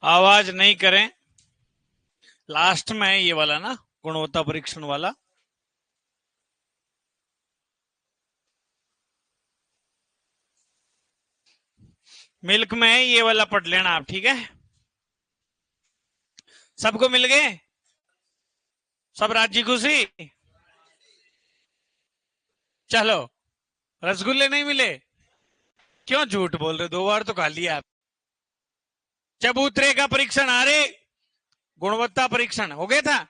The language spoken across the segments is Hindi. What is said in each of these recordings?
आवाज नहीं करें। लास्ट में है ये वाला ना, गुणवत्ता परीक्षण वाला। मिल्क में है ये वाला, पढ़ लेना आप, ठीक है। सबको मिल गए? सब राजी खुशी? चलो, रसगुल्ले नहीं मिले? क्यों झूठ बोल रहे, 2 बार तो खा लिया आप। चबूतरे का परीक्षण, अरे गुणवत्ता परीक्षण हो गया था।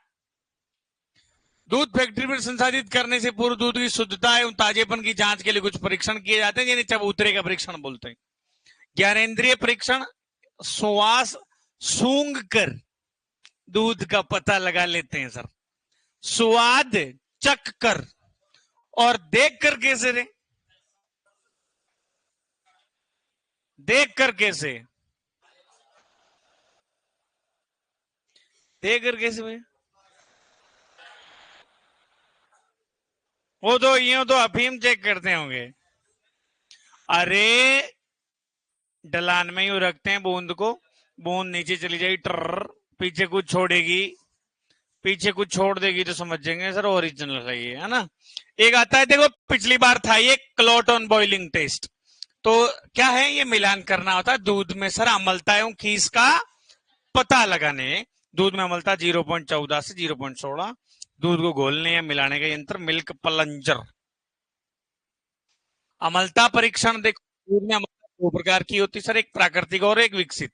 दूध फैक्ट्री में संसाधित करने से पूर्व दूध की शुद्धता एवं ताजेपन की जांच के लिए कुछ परीक्षण किए जाते हैं, जिन्हें चबूतरे का परीक्षण बोलते हैं। ज्ञानेंद्रिय परीक्षण, सुवास सूंघ कर दूध का पता लगा लेते हैं सर। स्वाद चख कर, और देख कर कैसे रे? देख कर कैसे? देख कर कैसे भाई? वो तो यूं तो अफीम चेक करते होंगे। अरे ढलान में यूं रखते हैं बूंद को, बूंद नीचे चली जाएगी, टर पीछे कुछ छोड़ेगी, पीछे कुछ छोड़ देगी तो समझ जाएंगे सर ओरिजिनल है ये, है ना। एक आता है, देखो पिछली बार था ये क्लॉट ऑन बॉइलिंग टेस्ट। तो क्या है, ये मिलान करना होता है दूध में सर अम्लता एवं खीस का पता लगाने। दूध में अम्लता 0.14 से 0.16। दूध को घोलने या मिलाने का यंत्र मिल्क प्लंजर। अम्लता परीक्षण, देखो दूध में अम्लता 2 प्रकार की होती है सर, एक प्राकृतिक और एक विकसित।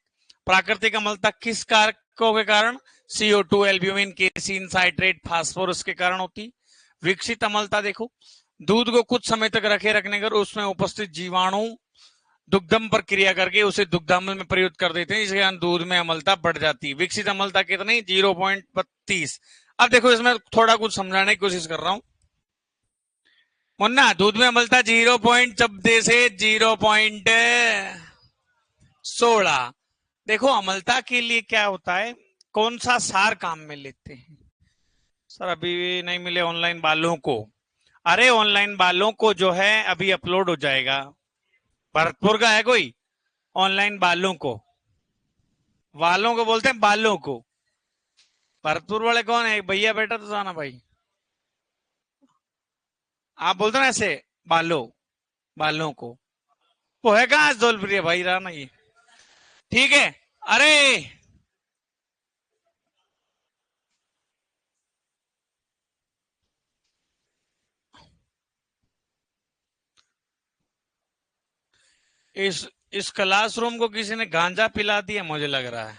प्राकृतिक अम्लता किस कारकों के कारण? CO2, albumin, casein, citrate, phosphorus के कारण होती। विकसित अम्लता देखो, दूध को कुछ समय तक रखने कर उसमें उपस्थित जीवाणु दुग्धम पर क्रिया करके उसे दुग्धाम्ल में प्रयुक्त कर देते हैं, इसके कारण दूध में अम्लता बढ़ जाती है। विकसित अम्लता कितनी? 0.32। अब देखो इसमें थोड़ा कुछ समझाने की कोशिश कर रहा हूं मुन्ना। दूध में अम्लता 0.14 से 0.16। देखो अम्लता के लिए क्या होता है, कौन सा सार काम में लेते हैं सर? अभी नहीं मिले ऑनलाइन वालों को? अरे ऑनलाइन वालों को जो है अभी अपलोड हो जाएगा। भरतपुर का है कोई? ऑनलाइन वालों को, वालों को बोलते हैं बालों को। भरतपुर वाले कौन है? भैया बेटा तो जाना भाई, आप बोलते ना ऐसे, बालों, बालों को। वो है कहाँ धौलप्रिय भाई, रहा ना ये, ठीक है। अरे इस क्लासरूम को किसी ने गांजा पिला दिया मुझे लग रहा है।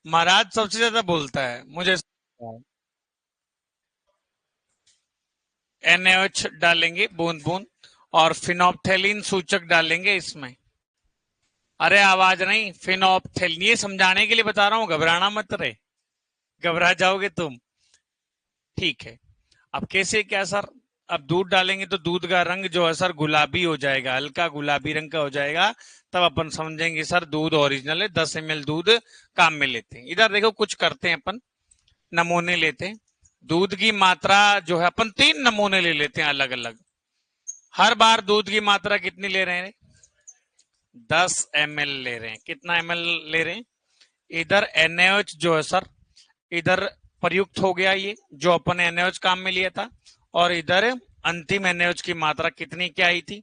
महाराज सबसे ज्यादा बोलता है मुझे। NaOH डालेंगे बूंद बूंद, और फिनोप्थेलिन सूचक डालेंगे इसमें। अरे आवाज नहीं, फिनोप्थेलिन, ये समझाने के लिए बता रहा हूं, घबराना मत रे, घबरा जाओगे तुम। ठीक है, अब कैसे क्या सर? अब दूध डालेंगे तो दूध का रंग जो है सर गुलाबी हो जाएगा, हल्का गुलाबी रंग का हो जाएगा, तब अपन समझेंगे सर दूध ओरिजिनल है। 10 ml दूध काम में लेते हैं। इधर देखो कुछ करते हैं अपन, नमूने लेते हैं। दूध की मात्रा जो है अपन 3 नमूने ले लेते हैं अलग अलग। हर बार दूध की मात्रा कितनी ले रहे हैं? 10 ml ले रहे हैं। कितना ml ले रहे हैं? इधर NaOH जो है सर, इधर प्रयुक्त हो गया ये जो अपन ने NaOH काम में लिया था, और इधर अंतिम NaOH की मात्रा कितनी क्या आई थी?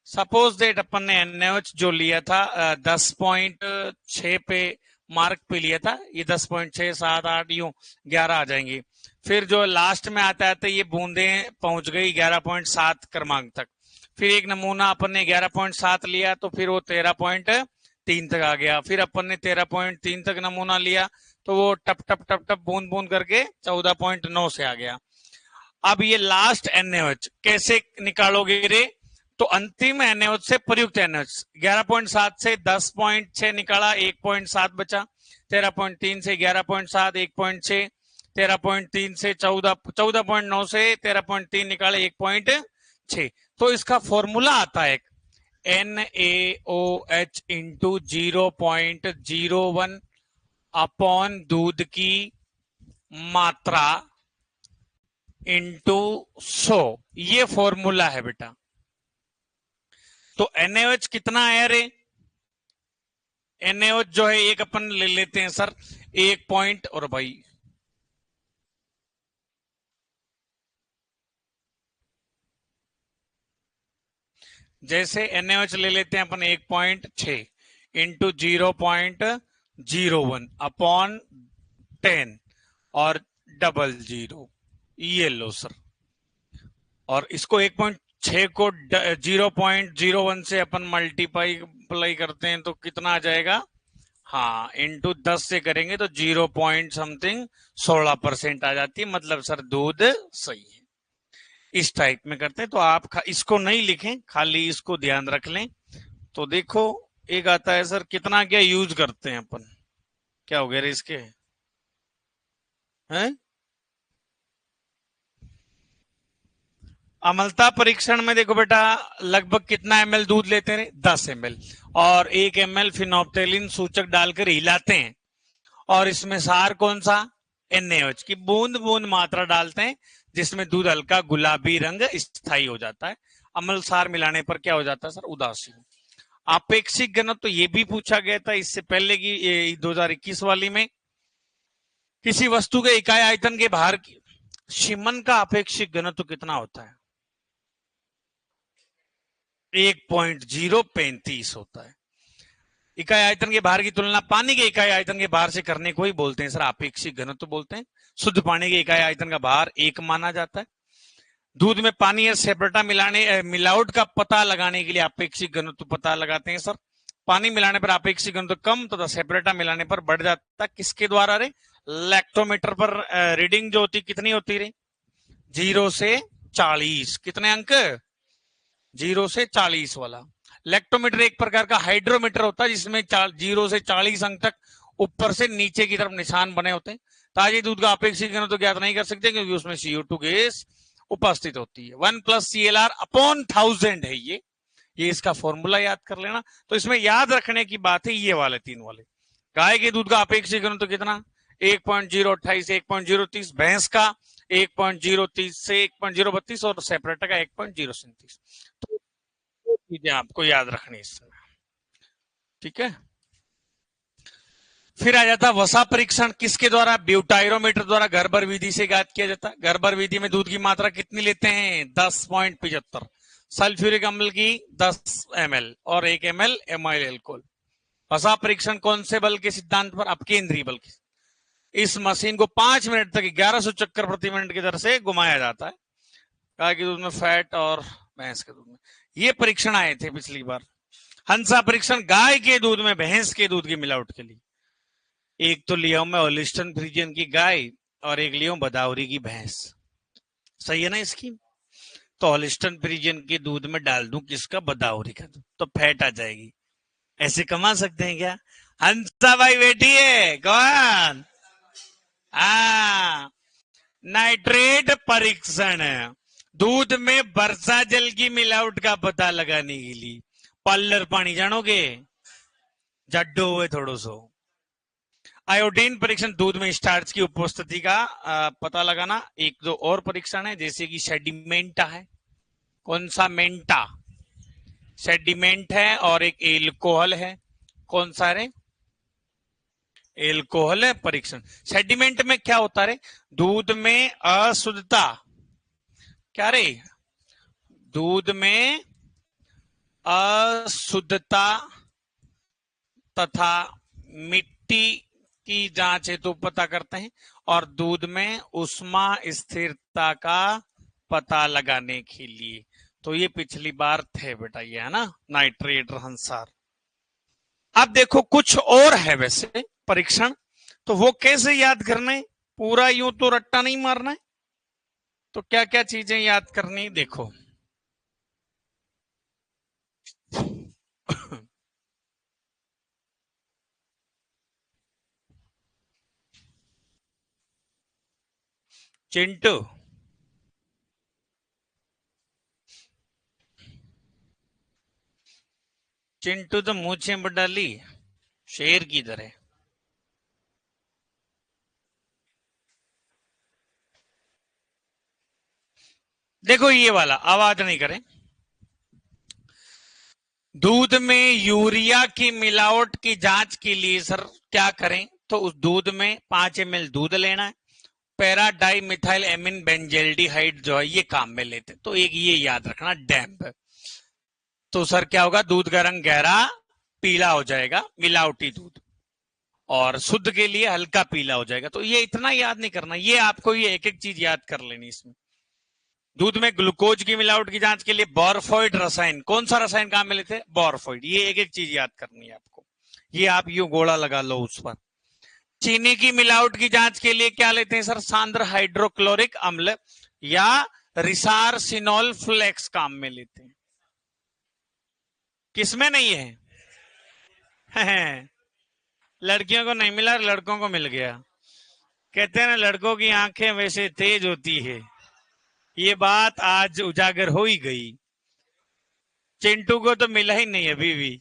सपोज दैट अपन ने NaOH जो लिया था 10.6 पे मार्क पे लिया था, ये 10.6, 7, 8 यूं 11 आ जाएंगे। फिर जो लास्ट में आता है तो ये बूंदे पहुंच गई 11.7 क्रमांक तक। फिर एक नमूना अपन ने 11.7 लिया तो फिर वो 13.3 तक आ गया। फिर अपन ने 13.3 तक नमूना लिया तो वो टप टप टप टप बूंद बूंद करके 14.9 से आ गया। अब ये लास्ट NaOH कैसे निकालोगे रे? तो अंतिम NaOH से प्रयुक्त NaOH 11.7 से 10.6 निकाला, 1.7 बचा। 13.3 से 11.7, 1.6, 13.3 से 14.9 से 13.3 निकाले 1.6। तो इसका फॉर्मूला आता है NaOH इंटू 0.01 अपॉन दूध की मात्रा इंटू 100, ये फॉर्मूला है बेटा। तो NaOH कितना है रे? NaOH जो है एक अपन ले लेते हैं सर 1 पॉइंट, और भाई जैसे NaOH ले लेते हैं अपन 1.6 इंटू 0.01 अपॉन 10 और 00, ये लो सर। और इसको 1.6 को 0.01 से अपन मल्टीप्लाई करते हैं तो कितना आ जाएगा? हाँ, इंटू 10 से करेंगे तो 0 पॉइंट समथिंग 16% आ जाती है, मतलब सर दूध सही है। इस टाइप में करते हैं। तो आप इसको नहीं लिखें, खाली इसको ध्यान रख लें। तो देखो एक आता है सर कितना क्या यूज करते हैं अपन, क्या हो गया रे इसके हैं? अम्लता परीक्षण में देखो बेटा लगभग कितना ml दूध लेते हैं? 10 ml, और 1 ml फिनोप्थेलिन सूचक डालकर हिलाते हैं, और इसमें सार कौन सा? NaOH की बूंद बूंद मात्रा डालते हैं, जिसमें दूध हल्का गुलाबी रंग स्थायी हो जाता है। अम्ल सार मिलाने पर क्या हो जाता है सर? उदासीन। आपेक्षिक घनत्व तो ये भी पूछा गया था इससे पहले की 2021 वाली में। किसी वस्तु के इकाई आयतन के भार की शीमन का आपेक्षिक घनत्व कितना होता है? 1.035 होता है। इकाई आयतन के भार की तुलना पानी के इकाई आयतन के भार से करने को ही बोलते हैं सर आपेक्षिक घनत्व बोलते हैं। शुद्ध पानी के इकाई आयतन का भार 1 माना जाता है। दूध में पानी या सेपरेटा मिलावट का पता लगाने के लिए आपेक्षिक घनत्व पता लगाते हैं सर। पानी मिलाने पर आपेक्षिक घनत्व कम तथा सेपरेटा मिलाने पर बढ़ जाता है। किसके द्वारा रे? लैक्टोमीटर पर रीडिंग जो होती कितनी होती रे? 0 से 40। कितने अंक? 0 से 40 वाला। लैक्टोमीटर एक प्रकार का हाइड्रोमीटर होता है जिसमें 0 से 40 अंक तक ऊपर से नीचे की तरफ निशान बने होते हैं। ताजे दूध का अपेक्षित घनत्व तो ज्ञात नहीं कर सकते क्योंकि उसमें CO2 गैस उपस्थित होती है। 1 + CLR अपॉन 1000 है ये इसका फॉर्मूला याद कर लेना। तो इसमें याद रखने की बात है ये वाले 3 वाले। गाय के दूध का अपेक्षित घनत्व कितना? 1.028 1.030, भैंस का 1.030 से 1.032 और सेपरेटर का 1.037। तो चीजें आपको याद रखनी है इसमें, ठीक है। फिर आ जाता वसा परीक्षण, किसके द्वारा? ब्यूटाइरोमीटर द्वारा घरभर विधि से ज्ञात किया जाता है। घरभर विधि में दूध की मात्रा कितनी लेते हैं? 10.75। सल्फ्यूरिक अम्ल की 10 ml और 1 ml एमाइल एल्कोहल। वसा परीक्षण कौन से बल के सिद्धांत पर? अपकेंद्रीय बल के। इस मशीन को 5 मिनट तक 1100 चक्कर प्रति मिनट की दर से घुमाया जाता है। गाय के दूध में फैट और भैंस के दूध में। ये परीक्षण आए थे पिछली बार। हंसा परीक्षण गाय के दूध में भैंस के दूध की मिलावट के लिए। एक तो लिया हूं मैं होलिस्टन फ्रीजियन की गाय और एक लिया हूं बदावरी की भैंस। सही है ना इसकी? तो होलिस्टन फ्रीजियन के दूध में डाल दूं किसका? बदावरी का दूध, तो फैट आ जाएगी। ऐसे कमा सकते हैं क्या? हंसा भाई बेटी है कौन? नाइट्रेट परीक्षण, दूध में वर्षा जल की मिलावट का पता लगाने के लिए। पार्लर पानी जानोगे? जड्डो हुए थोड़ो सो। आयोडीन परीक्षण, दूध में स्टार्च की उपस्थिति का पता लगाना। एक दो और परीक्षण है जैसे कि सेडिमेंटा है। कौन सा? मेंटा सेडिमेंट है, और एक एल्कोहल है। कौन सा है? एल्कोहल है परीक्षण। सेडिमेंट में क्या होता है? दूध में अशुद्धता, क्या रे? दूध में अशुद्धता तथा मिट्टी की जांच हेतु पता करते हैं, और दूध में उष्मा स्थिरता का पता लगाने के लिए। तो ये पिछली बार थे बेटा ये, है ना, नाइट्रेट हंसार। अब देखो कुछ और है वैसे परीक्षण, तो वो कैसे याद करना है? पूरा यूं तो रट्टा नहीं मारना है। तो क्या क्या चीजें याद करनी देखो। चिंटू, चिंटू तो मूछें बढ़ा ली शेर की तरह। देखो ये वाला, आवाज नहीं करें। दूध में यूरिया की मिलावट की जांच के लिए सर क्या करें? तो उस दूध में 5 ml दूध लेना है, para di methyl amino benzaldehyde जो है ये काम में लेते, तो एक ये याद रखना डैम्प। तो सर क्या होगा, दूध का रंग गहरा पीला हो जाएगा, मिलावटी दूध, और शुद्ध के लिए हल्का पीला हो जाएगा। तो ये इतना याद नहीं करना, ये आपको ये एक एक चीज याद कर लेनी इसमें। दूध में ग्लूकोज की मिलावट की जांच के लिए बॉरफॉइड रसायन, कौन सा रसायन काम में लेते हैं? बॉरफॉइड। ये एक एक चीज याद करनी है आपको, ये आप यूं गोला लगा लो उस पर। चीनी की मिलावट की जांच के लिए क्या लेते हैं सर? सांद्र हाइड्रोक्लोरिक अम्ल या रिसारसिनोल फ्लेक्स काम में लेते हैं। किसमें नहीं है? लड़कियों को नहीं मिला, लड़कों को मिल गया। कहते हैं ना, लड़कों की आंखें वैसे तेज होती है, ये बात आज उजागर हो ही गई। चिंटू को तो मिला ही नहीं अभी भी।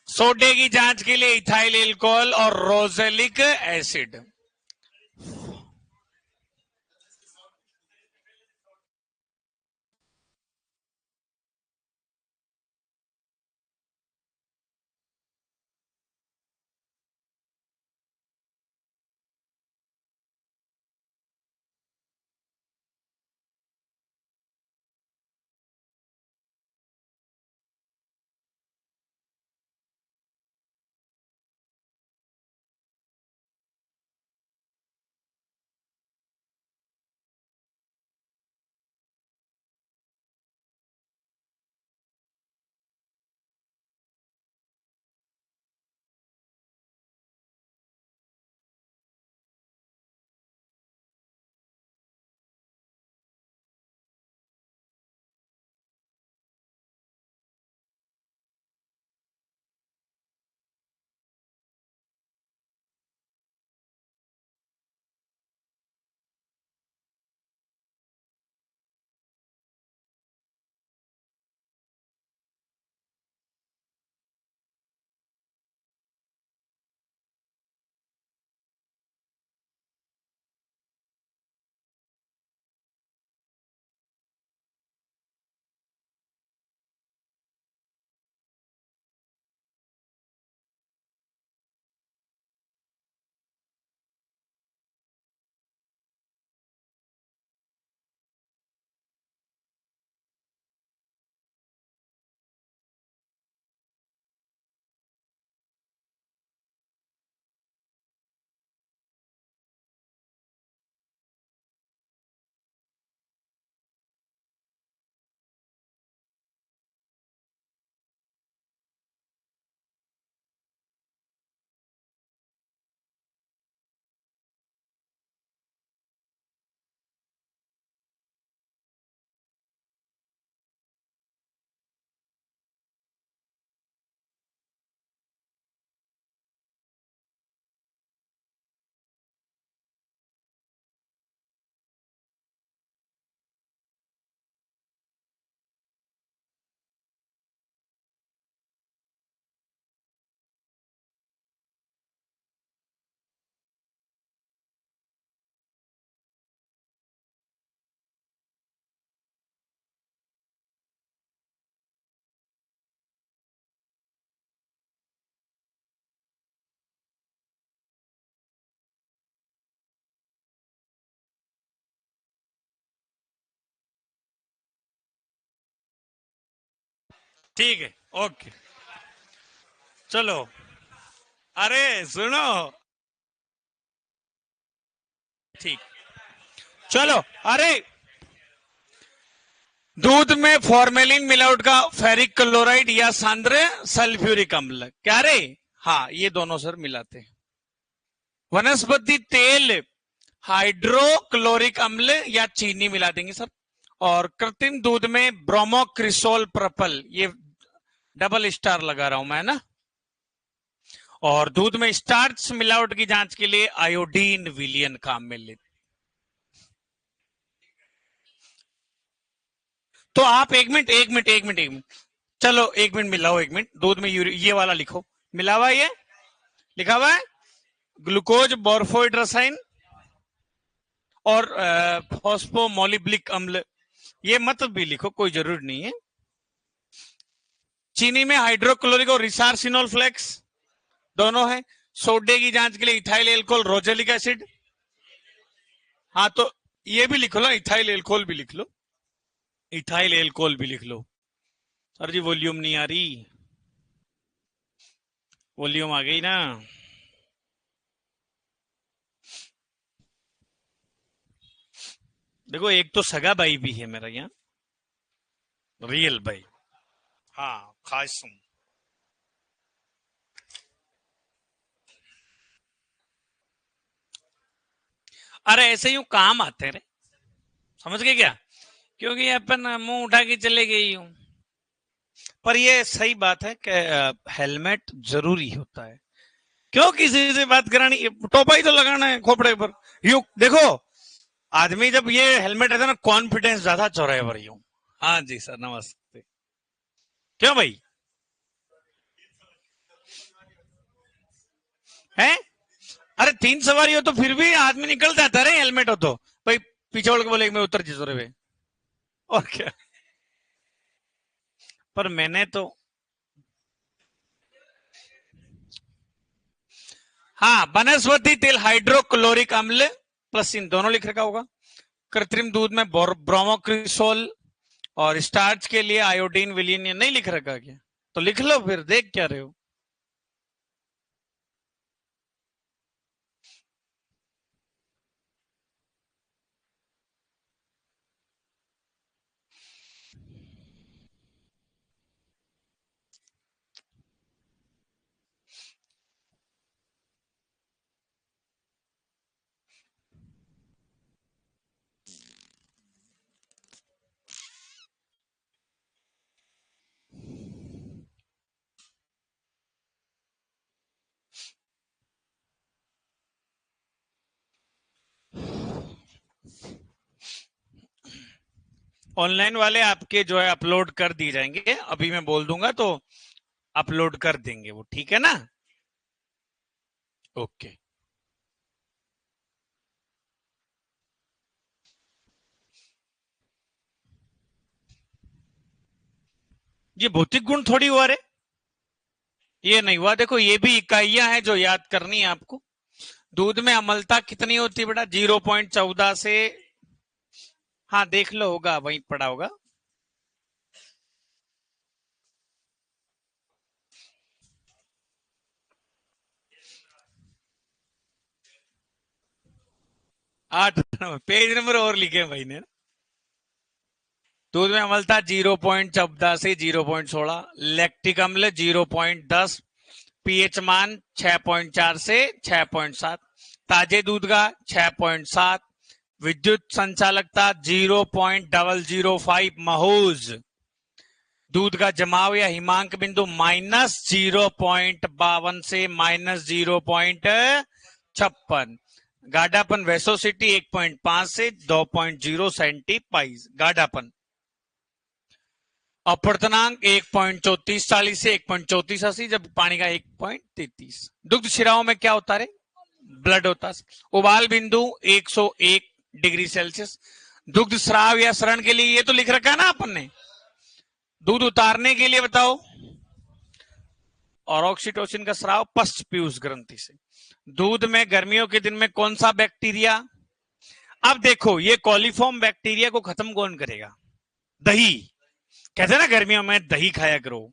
सोडे की जांच के लिए इथाइल एल्कोहल और रोजेलिक एसिड। ठीक है, ओके, चलो। अरे सुनो, ठीक, चलो। अरे दूध में फॉर्मेलिन मिलावट का फेरिक क्लोराइड या सांद्र सल्फ्यूरिक अम्ल, क्या रे? हाँ, ये दोनों सर मिलाते हैं। वनस्पति तेल हाइड्रोक्लोरिक अम्ल या चीनी मिला देंगे सर, और कृत्रिम दूध में ब्रोमोक्रिसोल प्रपल, ये डबल स्टार लगा रहा हूं मैं ना। और दूध में स्टार्च मिलावट की जांच के लिए आयोडीन विलियन काम में लेते। तो आप एक मिनट चलो 1 मिनट मिलाओ, 1 मिनट दूध में ये वाला लिखो, मिला हुआ ये लिखा हुआ है ग्लूकोज बोरफोइड रसायन और फॉस्फोमोलिब्लिक अम्ल, ये मत भी लिखो, कोई जरूरी नहीं है। चीनी में हाइड्रोक्लोरिक और रिसार्सिनोल फ्लेक्स दोनों है। सोडे की जांच के लिए इथाइल एल्कोहल रोजेलिक एसिड। हाँ तो ये भी लिख लो, इथाइल एल्कोहल भी लिख लो, इथाइल एल्कोहल भी लिख लो। सर जी वॉल्यूम नहीं आ रही, वॉल्यूम आ गई ना। देखो एक तो सगा भाई भी है मेरा यहाँ, रियल भाई, हाँ खास हूं। अरे ऐसे यूं काम आते रहे, समझ गए क्या? क्योंकि अपन मुंह उठा के चले गई हूं। पर ये सही बात है कि हेलमेट जरूरी होता है। क्यों किसी से बात करानी, टोपा ही तो लगाना है खोपड़े पर। यूं देखो, आदमी जब ये हेलमेट रहता है ना, कॉन्फिडेंस ज्यादा चौराहे पर यूं। हाँ जी सर नमस्ते। क्यों भाई है? अरे 3 सवारी हो तो फिर भी आदमी निकल जाता है, हेलमेट हो तो भाई पीछे उड़ के बोले मैं उतर जिस पे। और क्या। पर मैंने तो, हाँ वनस्पति तेल हाइड्रोक्लोरिक अम्ल प्लस इन दोनों लिख रखा होगा। कृत्रिम दूध में ब्रोमोक्रिसोल और स्टार्च के लिए आयोडीन विलियन, नहीं लिख रखा क्या? तो लिख लो फिर, देख क्या रहे हो। ऑनलाइन वाले आपके जो है अपलोड कर दिए जाएंगे, अभी मैं बोल दूंगा तो अपलोड कर देंगे वो, ठीक है ना? ओके। ये भौतिक गुण थोड़ी हुआ रे, ये नहीं हुआ। देखो ये भी इकाइयां हैं जो याद करनी है आपको। दूध में अम्लता कितनी होती है बेटा? 0.14 से, हाँ देख लो, होगा वहीं पड़ा होगा। आठ पेज नंबर और लिखे भाई ने। दूध में अम्लता 0.14 से 0.16, लैक्टिक अम्ल 0.10, पीएच मान 6.4 से 6.7, ताजे दूध का 6.7, विद्युत संचालकता 0.005 महूज, दूध का जमाव या हिमांक बिंदु -0.52 से -0.56, गाढ़ापन वेसोसिटी 1.5 से 2.0 सेंटीपाइज गाढ़ापन, अपवर्तनांक 1.3440 से 1.3480, जब पानी का 1.33। दुग्ध शिराओं में क्या होता है? ब्लड होता है। उबाल बिंदु 101 डिग्री सेल्सियस। दुग्ध स्राव या शरण के लिए ये तो लिख रखा है ना अपन ने। दूध उतारने के लिए बताओ, और ऑक्सीटोसिन का स्राव पश्च पीयूष ग्रंथि से। दूध में गर्मियों के दिन में कौन सा बैक्टीरिया? अब देखो ये कॉलीफॉर्म बैक्टीरिया को खत्म कौन करेगा? दही। कहते हैं ना गर्मियों में दही खाया करो,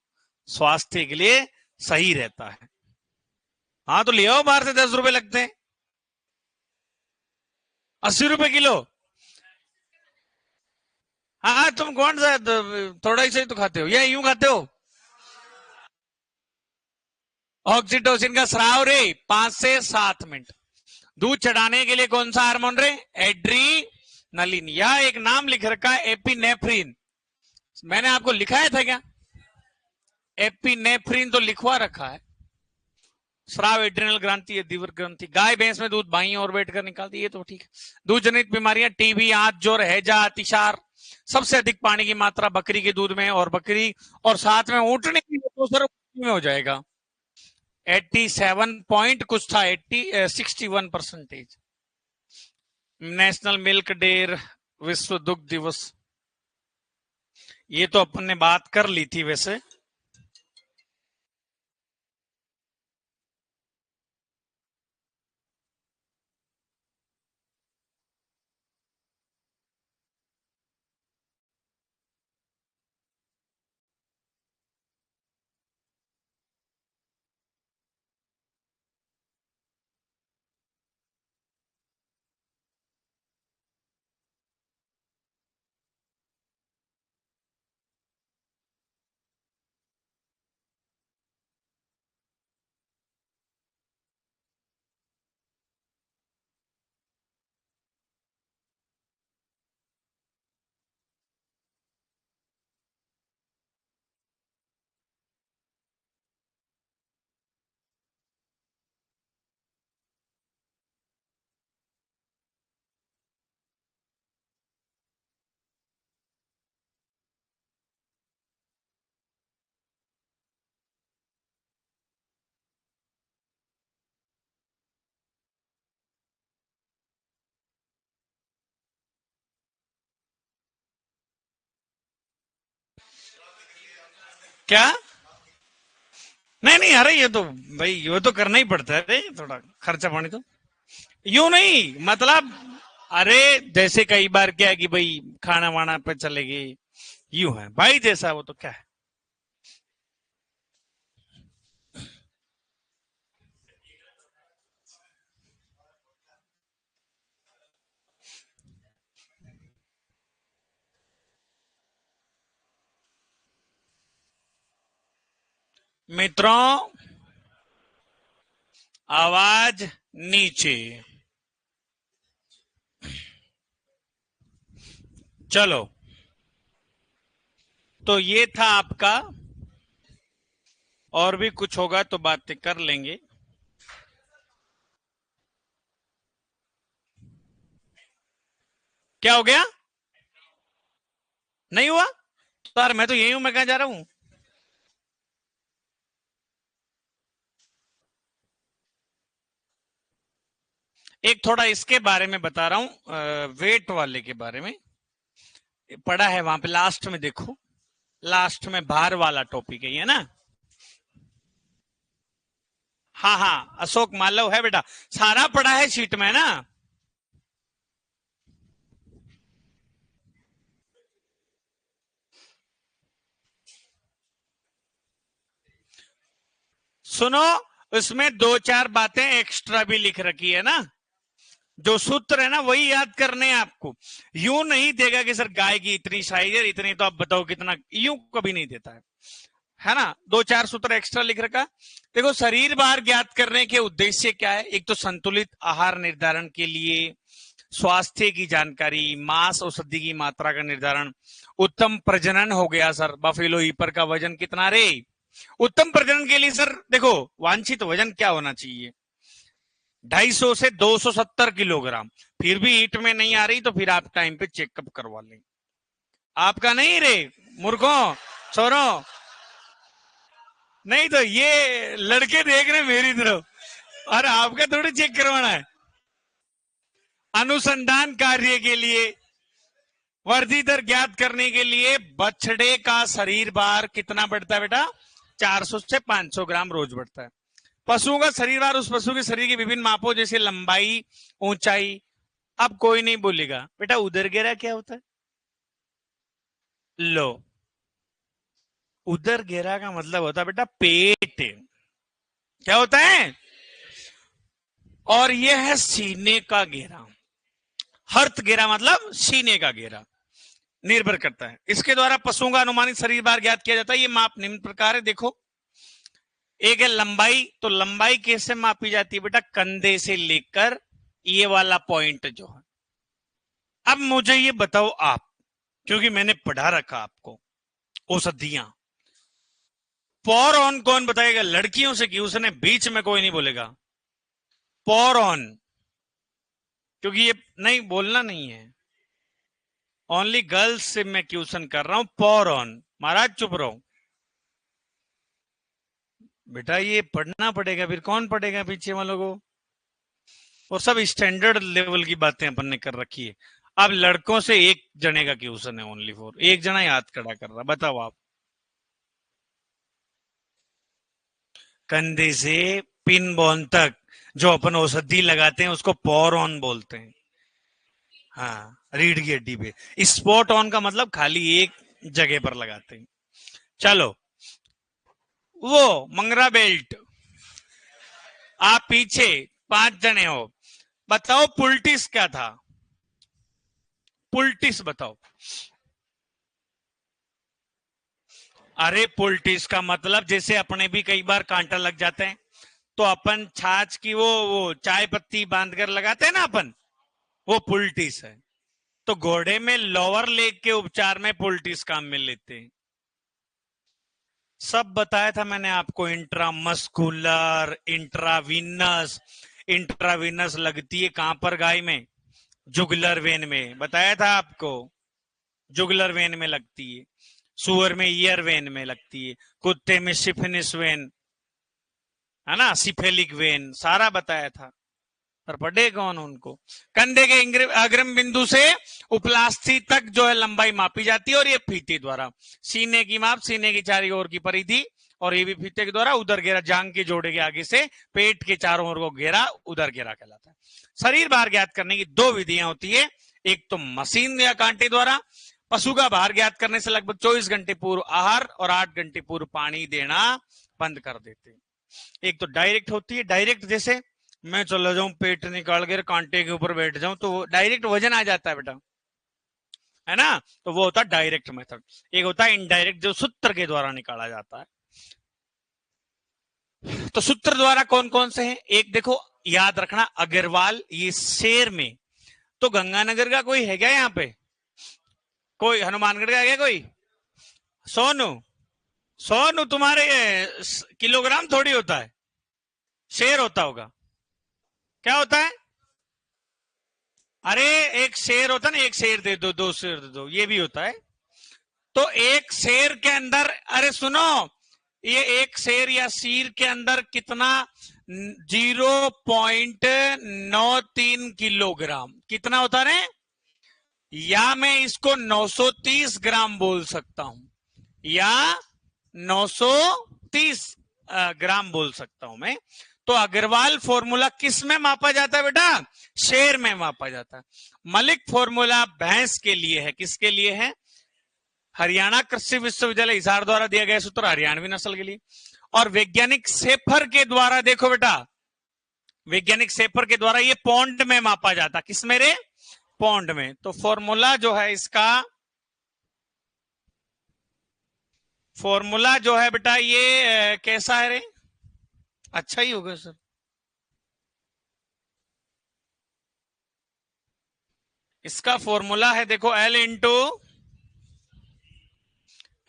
स्वास्थ्य के लिए सही रहता है। हाँ तो ले आओ, बाहर से 10 रुपए लगते हैं, 80 रुपए किलो। हाँ तुम कौन सा थोड़ा ही सही तो खाते हो या यूं खाते हो? ऑक्सीटोसिन का स्राव रे 5 से 7 मिनट। दूध चढ़ाने के लिए कौन सा हार्मोन रे? नलिन। यह एक नाम लिख रखा है एपिनेफ्रिन, मैंने आपको लिखाया था क्या? एपिनेफ्रिन तो लिखवा रखा है। स्राव, एड्रिनल ग्रंथि, दीवर ग्रंथि। गाय भैंस में दूध बाई और बैठ कर निकालती है, ये तो ठीक है। दूध जनित बीमारियां, टीबी, आंत, ज्वर, हैजा, अतिसार। सबसे अधिक पानी की मात्रा बकरी के दूध में, और बकरी और साथ में ऊँटने की तो सर में हो जाएगा 87 पॉइंट कुछ था, 61%। नेशनल मिल्क डेयर, विश्व दुग्ध दिवस, ये तो अपन ने बात कर ली थी वैसे। क्या? नहीं नहीं, अरे ये तो भाई ये तो करना ही पड़ता है, थोड़ा खर्चा पानी तो। यूं नहीं मतलब, अरे जैसे कई बार क्या है कि भाई खाना वाना पे चले गए, यूं है भाई जैसा, वो तो क्या है। मित्रों, आवाज नीचे। चलो, तो ये था आपका, और भी कुछ होगा तो बातें कर लेंगे। क्या हो गया? नहीं हुआ सर, मैं तो यही हूं, मैं कहां जा रहा हूं। एक थोड़ा इसके बारे में बता रहा हूं, वेट वाले के बारे में पढ़ा है वहां पे, लास्ट में देखो, लास्ट में भार वाला टॉपिक है ये ना। हाँ हाँ, अशोक मालव है बेटा, सारा पढ़ा है शीट में ना। सुनो, उसमें दो चार बातें एक्स्ट्रा भी लिख रखी है ना, जो सूत्र है ना वही याद करने हैं आपको। यूं नहीं देगा कि सर गाय की इतनी साइज है, इतनी, तो आप बताओ कितना, यूं कभी नहीं देता है ना। दो चार सूत्र एक्स्ट्रा लिख रखा। देखो, शरीर भार ज्ञात करने के उद्देश्य क्या है? एक तो संतुलित आहार निर्धारण के लिए, स्वास्थ्य की जानकारी, मांस औषधि की मात्रा का निर्धारण, उत्तम प्रजनन हो गया सर, बफेलो हीपर का वजन कितना रे। उत्तम प्रजनन के लिए सर देखो, वांछित वजन क्या होना चाहिए? 250 से 270 किलोग्राम। फिर भी ईट में नहीं आ रही तो फिर आप टाइम पे चेकअप करवा लें। आपका नहीं रे मूर्खों, छोरो, नहीं तो ये लड़के देख रहे मेरी तरफ, और आपका थोड़ी चेक करवाना है। अनुसंधान कार्य के लिए, वृद्धि दर ज्ञात करने के लिए, बछड़े का शरीर भार कितना बढ़ता है बेटा? 400 से 500 ग्राम रोज बढ़ता है। पशुओं का शरीर भार उस पशु के शरीर के विभिन्न मापों जैसे लंबाई, ऊंचाई। अब कोई नहीं बोलेगा बेटा उदर घेरा क्या होता है। लो, उदर घेरा का मतलब होता है बेटा पेट। क्या होता है? और यह है सीने का घेरा। हर्थ घेरा मतलब सीने का घेरा। निर्भर करता है, इसके द्वारा पशुओं का अनुमानित शरीर भार ज्ञात किया जाता है। ये माप निम्न प्रकार है, देखो। एक है लंबाई, तो लंबाई कैसे मापी जाती है बेटा? कंधे से लेकर ये वाला पॉइंट जो है, अब मुझे ये बताओ आप, क्योंकि मैंने पढ़ा रखा आपको औषधियां, पॉर ऑन कौन बताएगा? लड़कियों से की उसने बीच में कोई नहीं बोलेगा पॉर ऑन, क्योंकि ये नहीं बोलना नहीं है, ओनली गर्ल्स से मैं क्वेश्चन कर रहा हूं। पॉर ऑन, महाराज चुप रहो बेटा, ये पढ़ना पड़ेगा, फिर कौन पढ़ेगा पीछे वालों को? और सब स्टैंडर्ड लेवल की बातें अपन ने कर रखी है। अब लड़कों से एक जने का क्वेश्चन है, ओनली फॉर एक जना ही हाथ खड़ा कर रहा, बताओ आप। कंधे से पिन बोन तक जो अपन औषधि लगाते हैं उसको पॉर ऑन बोलते हैं। हाँ, रीढ़ की हड्डी पे स्पॉट ऑन का मतलब खाली एक जगह पर लगाते हैं। चलो, वो मंगरा बेल्ट, आप पीछे 5 जने हो, बताओ पुल्टिस क्या था? पुल्टिस बताओ। अरे पुल्टिस का मतलब जैसे अपने भी कई बार कांटा लग जाते हैं तो अपन छाछ की वो चाय पत्ती बांध कर लगाते हैं ना अपन, वो पुल्टिस है। तो घोड़े में लोअर लेग के उपचार में पुल्टिस काम में लेते हैं। सब बताया था मैंने आपको, इंट्रामस्कुलर, इंट्रावीनस। इंट्रावीनस लगती है कहां पर गाय में? जुगुलर वेन में, बताया था आपको, जुगुलर वेन में लगती है। सुअर में ईयर वेन में लगती है, कुत्ते में सिफिनिस वेन, है ना, सिफेलिक वेन, सारा बताया था। पर पढ़े कौन उनको? कंधे के अग्रिम बिंदु से उपलास्थी तक जो है लंबाई मापी जाती है, और ये फीते द्वारा। सीने की माप सीने की चारों ओर की परिधि, और ये भी फीते के द्वारा। उदर घेरा जांग के जोड़े के आगे से पेट के चारों ओर को घेरा उदर घेरा कहलाता है। शरीर भार ज्ञात करने की 2 विधियां होती है, एक तो मशीन या कांटे द्वारा। पशु का भार ज्ञात करने से लगभग 24 घंटे पूर्व आहार और 8 घंटे पूर्व पानी देना बंद कर देते हैं। एक तो डायरेक्ट होती है, डायरेक्ट जैसे मैं चला जाऊं पेट निकाल कर कांटे के ऊपर बैठ जाऊं तो डायरेक्ट वजन आ जाता है बेटा, है ना, तो वो होता है डायरेक्ट मेथड। एक होता है इनडायरेक्ट, जो सूत्र के द्वारा निकाला जाता है। तो सूत्र द्वारा कौन कौन से हैं? एक देखो, याद रखना, अग्रवाल, ये शेर में। तो गंगानगर का कोई है क्या यहाँ पे? कोई हनुमानगढ़ का है क्या कोई? सोनू, सोनू तुम्हारे किलोग्राम थोड़ी होता है, शेर होता होगा। क्या होता है? अरे एक शेर होता ना, एक शेर दे दो, 2 शेर दे दो, ये भी होता है। तो एक शेर के अंदर, अरे सुनो, ये एक शेर या शीर के अंदर कितना? 0.93 किलोग्राम। कितना होता है? या मैं इसको 930 ग्राम बोल सकता हूं, या 930 ग्राम बोल सकता हूं मैं। तो अग्रवाल फॉर्मूला किस में मापा जाता है बेटा? शेर में मापा जाता है। मलिक फॉर्मूला भैंस के लिए है। किसके लिए है? हरियाणा कृषि विश्वविद्यालय हिसार द्वारा दिया गया सूत्र हरियाणवी नस्ल के लिए। और वैज्ञानिक सेफर के द्वारा, देखो बेटा, वैज्ञानिक सेफर के द्वारा ये पौंड में मापा जाता। किस में रे? पौंड में। तो फॉर्मूला जो है इसका, फॉर्मूला जो है बेटा ये कैसा है रे? अच्छा ही होगा सर। इसका फॉर्मूला है, देखो,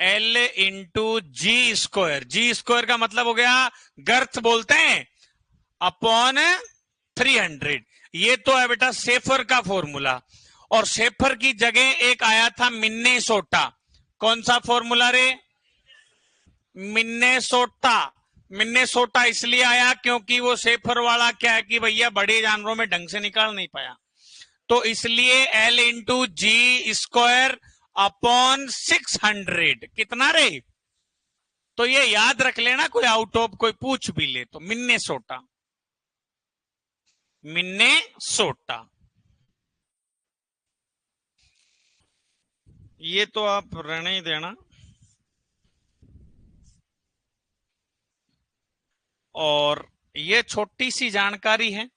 L इंटू जी स्क्वायर। जी स्क्वायर का मतलब हो गया गर्थ बोलते हैं, अपॉन 300। ये तो है बेटा सेफर का फॉर्मूला। और सेफर की जगह एक आया था मिन्नेसोटा। कौन सा फॉर्मूला रे? मिन्नेसोटा। मिन्नेसोटा इसलिए आया क्योंकि वो सेफर वाला क्या है कि भैया बड़े जानवरों में ढंग से निकाल नहीं पाया, तो इसलिए L इंटू जी स्क्वायर अपॉन 600। कितना रे? तो ये याद रख लेना, कोई आउट ऑफ कोई पूछ भी ले तो। मिन्नेसोटा, मिन्नेसोटा, ये तो आप रहने ही देना। और ये छोटी सी जानकारी है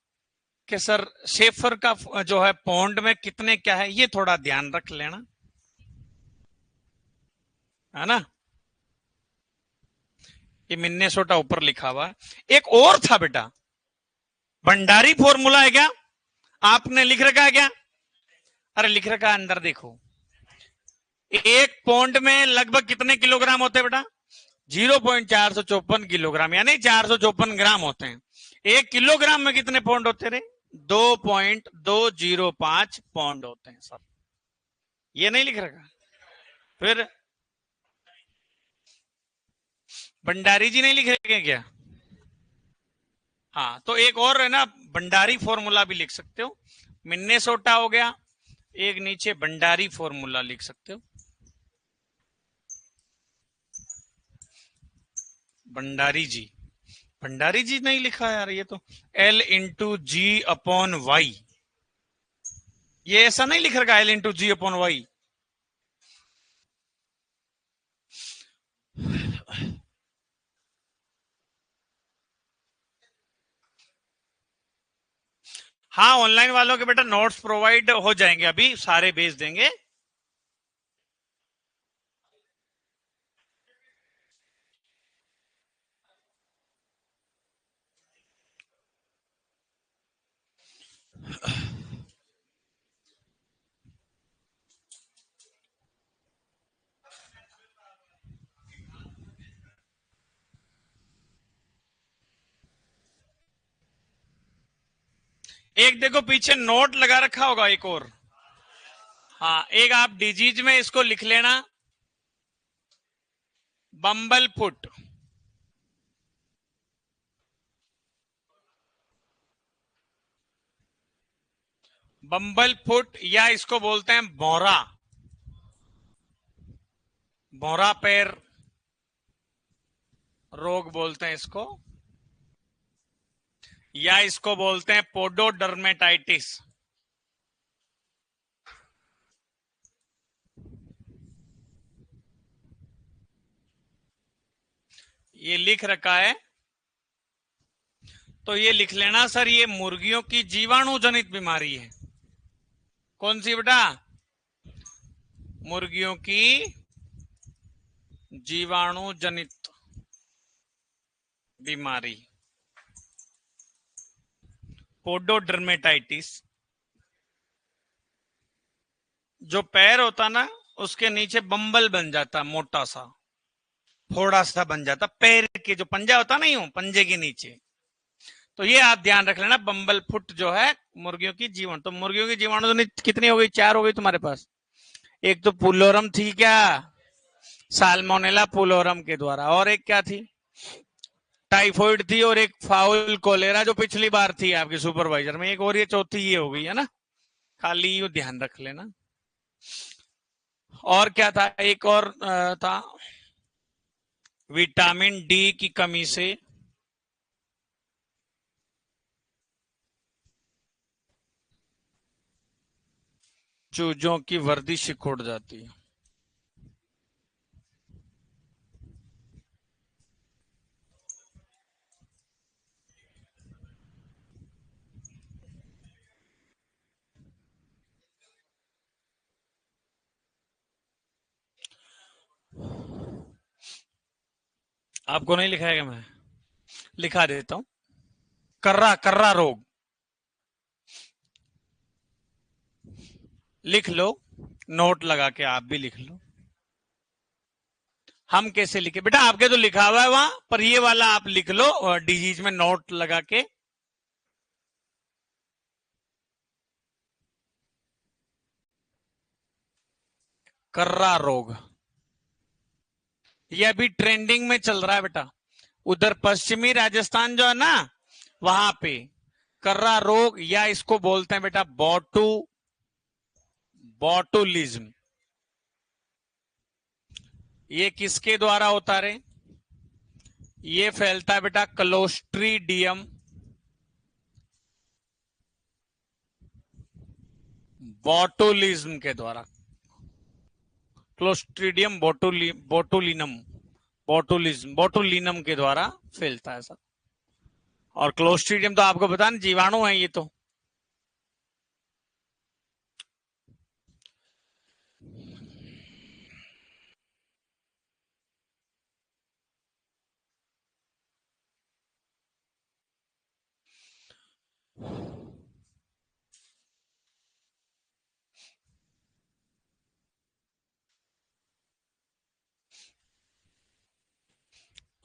कि सर शेफर का जो है पौंड में कितने क्या है, ये थोड़ा ध्यान रख लेना, है ना। ये मिन्नेसोटा ऊपर लिखा हुआ। एक और था बेटा, भंडारी फॉर्मूला है क्या? आपने लिख रखा है क्या? अरे लिख रखा है अंदर, देखो। एक पौंड में लगभग कितने किलोग्राम होते हैं बेटा? 0.454 किलोग्राम, यानी 454 ग्राम होते हैं। 1 किलोग्राम में कितने पौंड होते रहे? 2.205 पौंड होते हैं सर। ये नहीं लिख रखा? फिर भंडारी जी नहीं लिख रहे क्या? हाँ, तो एक और है ना, भंडारी फॉर्मूला भी लिख सकते हो। मिन्नेसोटा हो गया, एक नीचे भंडारी फॉर्मूला लिख सकते हो। भंडारी जी, भंडारी जी नहीं लिखा यार, ये तो L/G/Y। ये ऐसा नहीं लिख रखा L/G/Y। हाँ, ऑनलाइन वालों के बेटा नोट्स प्रोवाइड हो जाएंगे, अभी सारे भेज देंगे। एक देखो पीछे नोट लगा रखा होगा एक और। हाँ, एक आप डिजीज में इसको लिख लेना, बम्बल फुट। बम्बल फुट, या इसको बोलते हैं भौरा, भौरा पैर रोग बोलते हैं इसको, या इसको बोलते हैं पोडोडर्मेटाइटिस। ये लिख रखा है, तो ये लिख लेना सर, ये मुर्गियों की जीवाणु जनित बीमारी है। कौन सी बेटा? मुर्गियों की जीवाणु जनित बीमारी, पोडोडर्मेटाइटिस। जो पैर होता ना, उसके नीचे बम्बल बन जाता, मोटा सा थोड़ा सा बन जाता, पैर के जो पंजा होता नहीं हो, पंजे के नीचे। तो ये आप ध्यान रख लेना, बम्बल फुट जो है मुर्गियों की जीवाणु। तो मुर्गियों की जीवाणु कितनी हो गई? 4 हो गई तुम्हारे पास। एक तो पुलोरम थी क्या, साल्मोनेला पुलोरम के द्वारा, और एक क्या थी? टाइफॉइड थी, और एक फाउल कोलेरा जो पिछली बार थी आपके सुपरवाइजर में, एक और ये चौथी ये हो गई है ना। खाली ये ध्यान रख लेना। और क्या था? एक और था, विटामिन डी की कमी से चूजों की वर्दी सिकुड़ जाती है। आपको नहीं लिखाएगा, मैं लिखा देता हूं। कर्रा, कर्रा रोग लिख लो, नोट लगा के आप भी लिख लो। हम कैसे लिखे बेटा? आपके तो लिखा हुआ है वहां पर, ये वाला आप लिख लो और डिजीज में नोट लगा के। कर्रा रोग, ये अभी ट्रेंडिंग में चल रहा है बेटा। उधर पश्चिमी राजस्थान जो है ना, वहां पे कर्रा रोग, या इसको बोलते हैं बेटा बॉटुलिज्म। ये किसके द्वारा होता रे? ये फैलता है बेटा क्लोस्ट्रीडियम बॉटुलिज्म के द्वारा। क्लोस्ट्रीडियम बोटुलिनम, बोटुलिनम के द्वारा फैलता है सर। और क्लोस्ट्रीडियम तो आपको पता ना, जीवाणु है ये तो।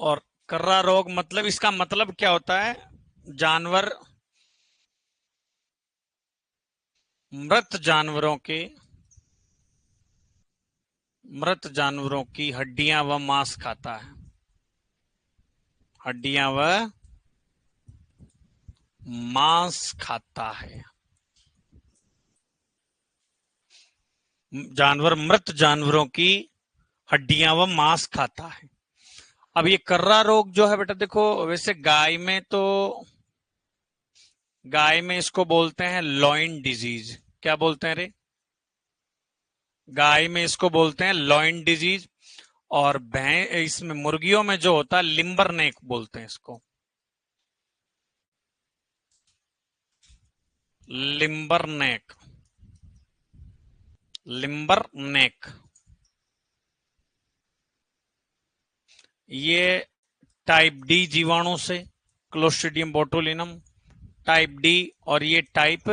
और कर्रा रोग मतलब, इसका मतलब क्या होता है? जानवर, मृत जानवरों की हड्डियां व मांस खाता है। हड्डियां व मांस खाता है। मृत जानवरों की हड्डियां व मांस खाता है। अब ये कर्रा रोग जो है बेटा, देखो वैसे गाय में इसको बोलते हैं लॉइन डिजीज। क्या बोलते हैं रे? गाय में इसको बोलते हैं लॉइन डिजीज। और इसमें मुर्गियों में जो होता है लिम्बर नेक बोलते हैं इसको। लिम्बर नेक। लिम्बर नेक। ये टाइप डी जीवाणु से, क्लोस्ट्रिडियम बोटुलिनम टाइप डी, और ये टाइप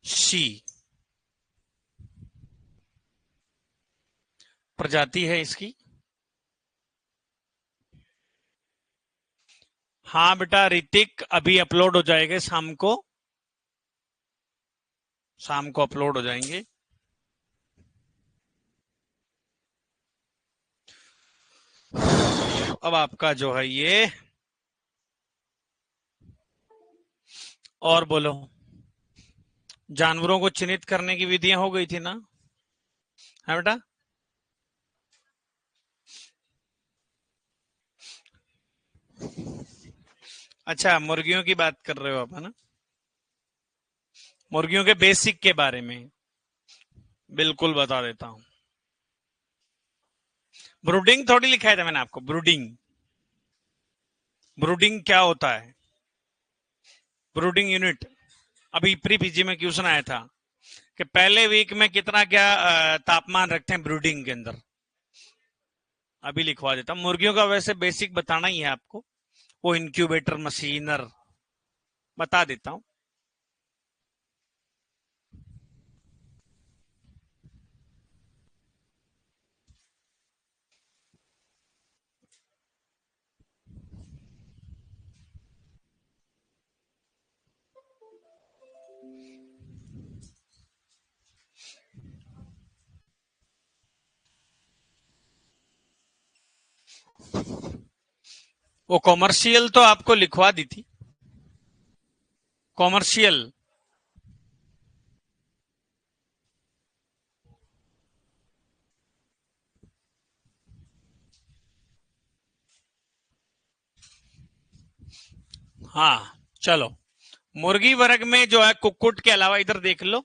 सी प्रजाति है इसकी। हाँ बेटा ऋतिक, अभी अपलोड हो जाएंगे शाम को। शाम को अपलोड हो जाएंगे। अब आपका जो है ये, और बोलो, जानवरों को चिन्हित करने की विधियां हो गई थी ना? है बेटा? अच्छा, मुर्गियों की बात कर रहे हो आप, है ना? मुर्गियों के बेसिक के बारे में बिल्कुल बता देता हूं। ब्रूडिंग थोड़ी लिखाया था मैंने आपको। ब्रूडिंग, ब्रूडिंग क्या होता है? Brooding unit. अभी प्री पीजी में क्वेश्चन आया था कि पहले वीक में कितना क्या तापमान रखते हैं ब्रूडिंग के अंदर। अभी लिखवा देता हूं। मुर्गियों का वैसे बेसिक बताना ही है आपको, वो इंक्यूबेटर मशीनर बता देता हूं। वो कॉमर्शियल तो आपको लिखवा दी थी। कॉमर्शियल, हाँ चलो। मुर्गी वर्ग में जो है कुक्कुट के अलावा इधर देख लो,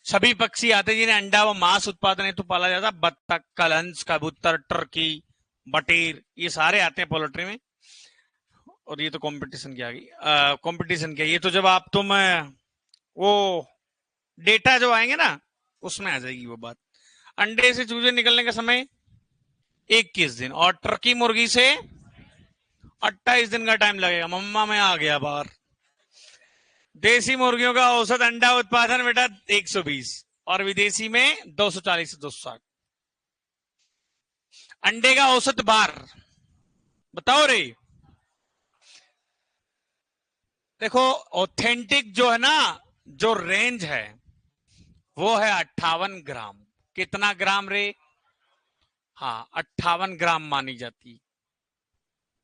सभी पक्षी आते हैं जिन्हें अंडा व मांस उत्पादन हेतु पाला जाता है। बत्तख, कलहंस, कबूतर, टर्की, बटेर, ये सारे आते हैं पोल्ट्री में। और ये तो कंपटीशन की आ गई। कंपटीशन क्या, ये तो जब आप तुम वो डेटा जो आएंगे ना उसमें आ जाएगी वो बात। अंडे से चूजे निकलने का समय 21 दिन, और टर्की मुर्गी से 28 दिन का टाइम लगेगा। मम्मा मैं आ गया बाहर। देसी मुर्गियों का औसत अंडा उत्पादन बेटा 120, और विदेशी में 240 से 260। अंडे का औसत बार बताओ रे। देखो ऑथेंटिक जो है ना, जो रेंज है वो है 58 ग्राम। कितना ग्राम रे? हाँ 58 ग्राम मानी जाती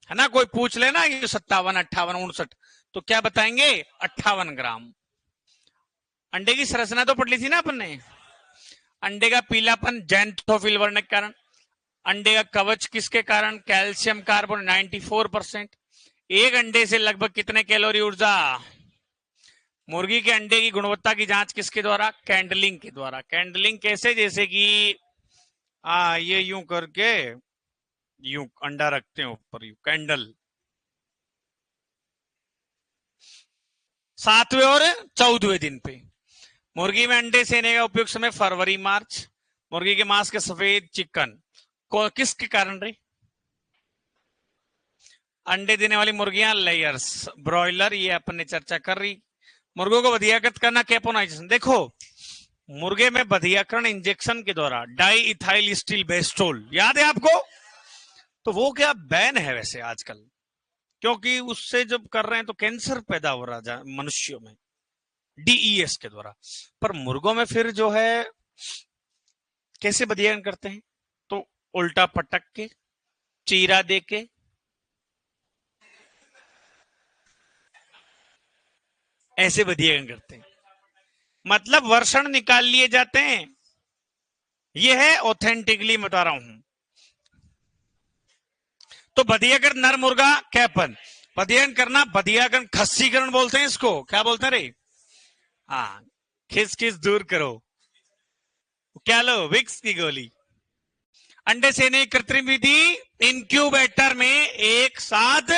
है ना। कोई पूछ लेना ये 57, 58, 59, तो क्या बताएंगे? 58 ग्राम। अंडे की संरचना तो पढ़ ली थी ना अपन ने। अंडे का पीलापन जैंथोफिल वर्णक के कारण। अंडे का कवच किसके कारण? Calcium carbon 94%। एक अंडे से लगभग कितने कैलोरी ऊर्जा? मुर्गी के अंडे की गुणवत्ता की जांच किसके द्वारा? कैंडलिंग के द्वारा। कैंडलिंग कैसे? जैसे कि ये यूं करके, यूं अंडा रखते हैं ऊपर, यूं कैंडल। 7वें और 14वें दिन पे। मुर्गी में अंडे सेने का उपयुक्त समय फरवरी मार्च। मुर्गी के मांस के सफेद चिकन किसके कारण रही? अंडे देने वाली मुर्गियां लेयर्स, ब्रॉयलर, ये अपन ने चर्चा कर रही। मुर्गों को बधियाकृत करना कैपोनाइजेशन। देखो मुर्गे में बधियाकरण इंजेक्शन के द्वारा डाई इथाइल स्टील बेस्टोल, याद है आपको? तो वो क्या बैन है वैसे आजकल, क्योंकि उससे जब कर रहे हैं तो कैंसर पैदा हो रहा है मनुष्यों में, डीईएस के द्वारा। पर मुर्गों में फिर जो है कैसे बधियान करते हैं, तो उल्टा पटक के, चीरा दे के, ऐसे बधियान करते हैं, मतलब वर्षण निकाल लिए जाते हैं। ये है ऑथेंटिकली बता रहा हूं। तो बधियाकरण नर मुर्गा कैपन, बधियान करना, बधियाकरण खस्सीकरण बोलते हैं इसको, क्या बोलते हैं रे? हाँ, खिस खिस दूर करो, क्या लो विक्स की गोली। अंडे सेने कृत्रिम विधि, इंक्यूबेटर में एक साथ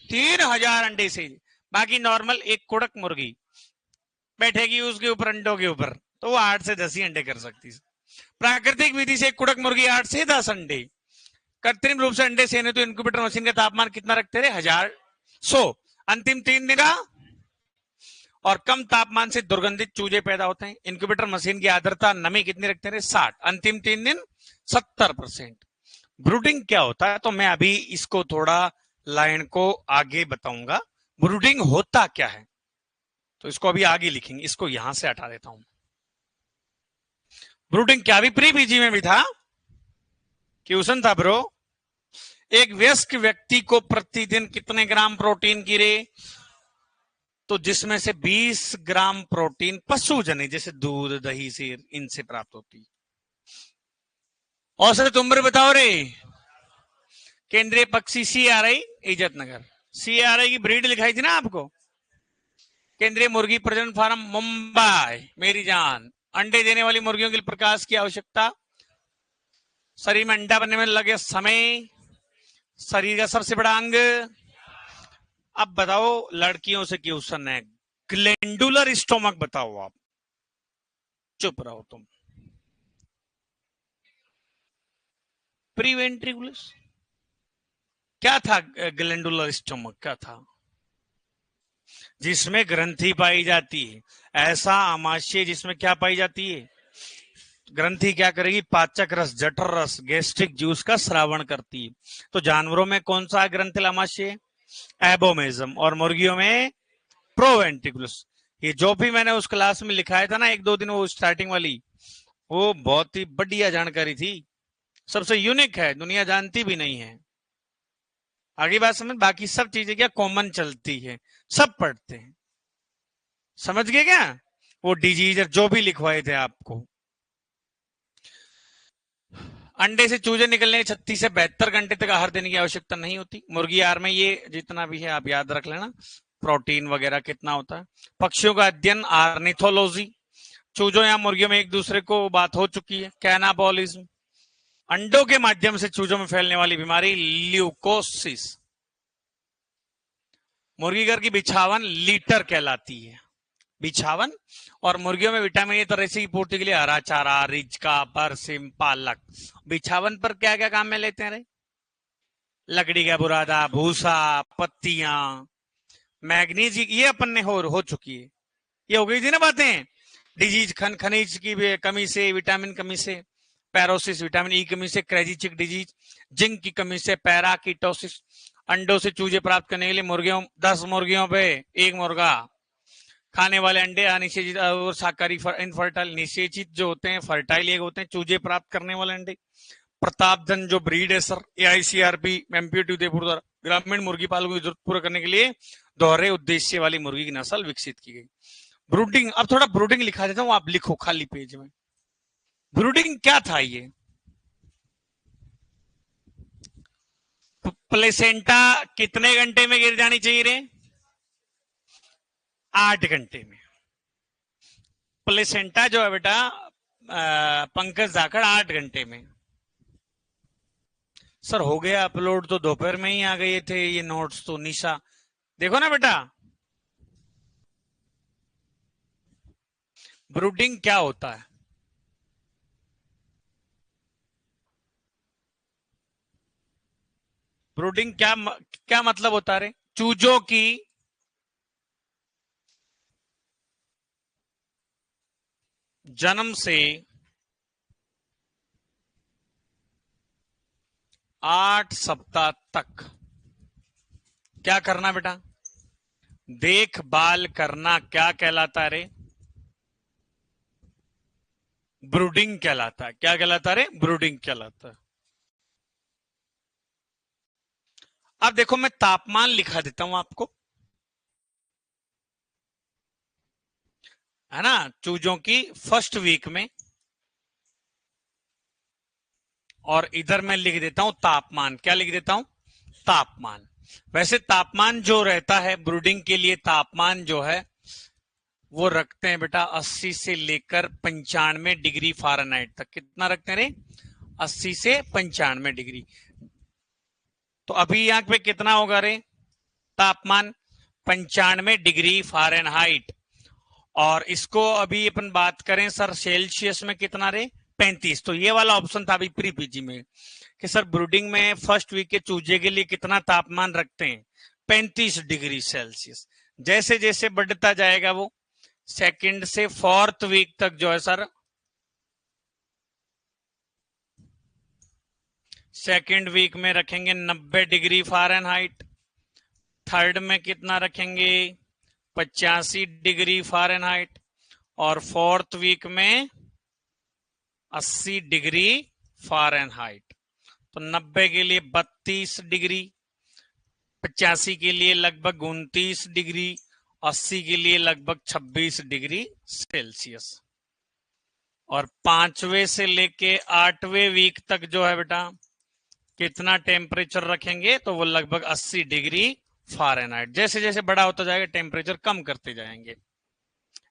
3,000 अंडे से, बाकी नॉर्मल एक कुड़क मुर्गी बैठेगी उसके ऊपर अंडों के ऊपर, तो वो 8 से 10 ही अंडे कर सकती है। प्राकृतिक विधि से एक कुड़क मुर्गी 8 से 10 अंडे। कृत्रिम रूप से अंडे सेने तो इंक्यूबेटर मशीन का तापमान कितना रखते रहे? 1,100। अंतिम 3 दिन और कम तापमान से दुर्गंधित चूजे पैदा होते हैं। इंक्यूबेटर मशीन की आर्द्रता नमी कितनी रखते हैं? 60। अंतिम 3 दिन 70%। ब्रूडिंग क्या होता है, तो मैं अभी इसको थोड़ा लाइन को आगे बताऊंगा। ब्रूडिंग होता क्या है, तो इसको अभी आगे लिखेंगे, इसको यहां से हटा देता हूं। ब्रूडिंग क्या, भी प्री बीजी में भी था, क्वेश्चन था ब्रो। एक वयस्क व्यक्ति को प्रतिदिन कितने ग्राम प्रोटीन की रे? तो जिसमें से 20 ग्राम प्रोटीन पशु जनित जैसे दूध, दही से, इनसे प्राप्त होती। औसत उम्र बताओ रे। केंद्रीय पक्षी CRI इज्जतनगर, CRI की ब्रीड लिखाई थी ना आपको। केंद्रीय मुर्गी प्रजनन फार्म मुंबई, मेरी जान। अंडे देने वाली मुर्गियों के लिए प्रकाश की आवश्यकता, शरीर में अंडा बनने में लगे समय, शरीर का सबसे बड़ा अंग। अब बताओ लड़कियों से क्वेश्चन है, ग्लैंडुलर स्टोमक बताओ आप। चुप रहो तुम। प्रीवेंट्रिकुलस क्या था? ग्लैंडुलर स्टोमक क्या था? जिसमें ग्रंथि पाई जाती है। ऐसा आमाशय जिसमें क्या पाई जाती है? ग्रंथि क्या करेगी? पाचक रस, जठर रस, गैस्ट्रिक जूस का श्रावण करती है। तो जानवरों में कौन सा ग्रंथिल आमाशय? एबोमेजम। और मुर्गियों में प्रोवेंट्रिकुलस। ये जो भी मैंने उस क्लास में लिखाया था ना 1-2 दिन, वो स्टार्टिंग वाली, वो बहुत ही बढ़िया जानकारी थी, सबसे यूनिक है, दुनिया जानती भी नहीं है। आगे बात समझ, बाकी सब चीजें क्या कॉमन चलती है, सब पढ़ते हैं। समझ गए क्या? वो डिजीज जो भी लिखवाए थे आपको। अंडे से चूजे निकलने के 36 से 72 घंटे तक आहार देने की आवश्यकता नहीं होती। मुर्गी आहार में ये जितना भी है आप याद रख लेना, प्रोटीन वगैरह कितना होता है। पक्षियों का अध्ययन, आर्निथोलॉजी। चूजों या मुर्गियों में एक दूसरे को बात हो चुकी है, कैनाबॉलिज्म। अंडों के माध्यम से चूजों में फैलने वाली बीमारी, ल्यूकोसिस। मुर्गी घर की बिछावन लीटर कहलाती है, बिछावन। और मुर्गियों में विटामिन ए तरह से की पूर्ति के लिए हरा चारा, रिजका, बरसिम, पालक। बिछावन पर क्या क्या काम में लेते हैं रे? लकड़ी का बुरादा, भूसा, पत्तियां, मैग्नीज, ये अपन ने हो चुकी है। ये हो गई थी ना बातें। डिजीज, खनिज की कमी से, विटामिन कमी से, पैरोसिस विटामिन ई कमी से, क्रेजिचिक डिजीज जिंक की कमी से, पैराकीटोसिस। अंडों से चूजे प्राप्त करने के लिए मुर्गियों 10 मुर्गियों पे एक मुर्गा। खाने वाले अंडे अनिषेचित और शाकाहारी इनफर्टाइल, निषेचित जो होते हैं, फर्टाइल एक होते हैं चूजे प्राप्त करने वाले अंडे। प्रतापधन जो ब्रीड है सर, AICRP MPT उदयपुर द्वारा ग्रामीण मुर्गी पालकों की जरूरत पूरा करने के लिए दोहरे उद्देश्य वाली मुर्गी की नस्ल विकसित की गई। ब्रूडिंग, अब थोड़ा ब्रूडिंग लिखा देता हूं, आप लिखो खाली पेज में। ब्रूडिंग क्या था ये? प्लेसेंटा कितने घंटे में गिर जानी चाहिए रे? 8 घंटे में। प्लेसेंटा जो है बेटा पंकज जाखड़ 8 घंटे में। सर हो गया अपलोड, तो दोपहर में ही आ गए थे ये नोट्स, तो निशा देखो ना बेटा। ब्रूडिंग क्या होता है? ब्रूडिंग क्या क्या मतलब होता है रे? चूजों की जन्म से 8 सप्ताह तक क्या करना बेटा? देखभाल करना। क्या कहलाता है रे? ब्रूडिंग कहलाता है। क्या कहलाता है रे? ब्रूडिंग कहलाता है। अब देखो मैं तापमान लिखा देता हूं आपको, है ना, चूजों की फर्स्ट वीक में, और इधर मैं लिख देता हूं तापमान। क्या लिख देता हूं? तापमान। वैसे तापमान जो रहता है ब्रूडिंग के लिए, तापमान जो है वो रखते हैं बेटा 80 से लेकर 95 डिग्री फ़ारेनहाइट तक। कितना रखते हैं रे? 80 से 95 डिग्री। तो अभी यहाँ पे कितना होगा रे तापमान? 95 डिग्री फ़ारेनहाइट। और इसको अभी अपन बात करें सर सेल्सियस में कितना रे? 35। तो ये वाला ऑप्शन था अभी प्री पीजी में कि सर ब्रूडिंग में फर्स्ट वीक के चूजे के लिए कितना तापमान रखते हैं? 35 डिग्री सेल्सियस। जैसे जैसे बढ़ता जाएगा वो सेकंड से फोर्थ वीक तक जो है सर, सेकंड वीक में रखेंगे 90 डिग्री फ़ारेनहाइट। थर्ड में कितना रखेंगे? 85 डिग्री फ़ारेनहाइट। और फोर्थ वीक में 80 डिग्री फ़ारेनहाइट। तो 90 के लिए 32 डिग्री, 85 के लिए लगभग 29 डिग्री, 80 के लिए लगभग 26 डिग्री सेल्सियस। और 5वें से लेके 8वें वीक तक जो है बेटा कितना टेम्परेचर रखेंगे? तो वो लगभग 80 डिग्री फ़ारेनहाइट। जैसे जैसे बड़ा होता जाएगा टेम्परेचर कम करते जाएंगे।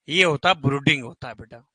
ये होता ब्रूडिंग होता है बेटा।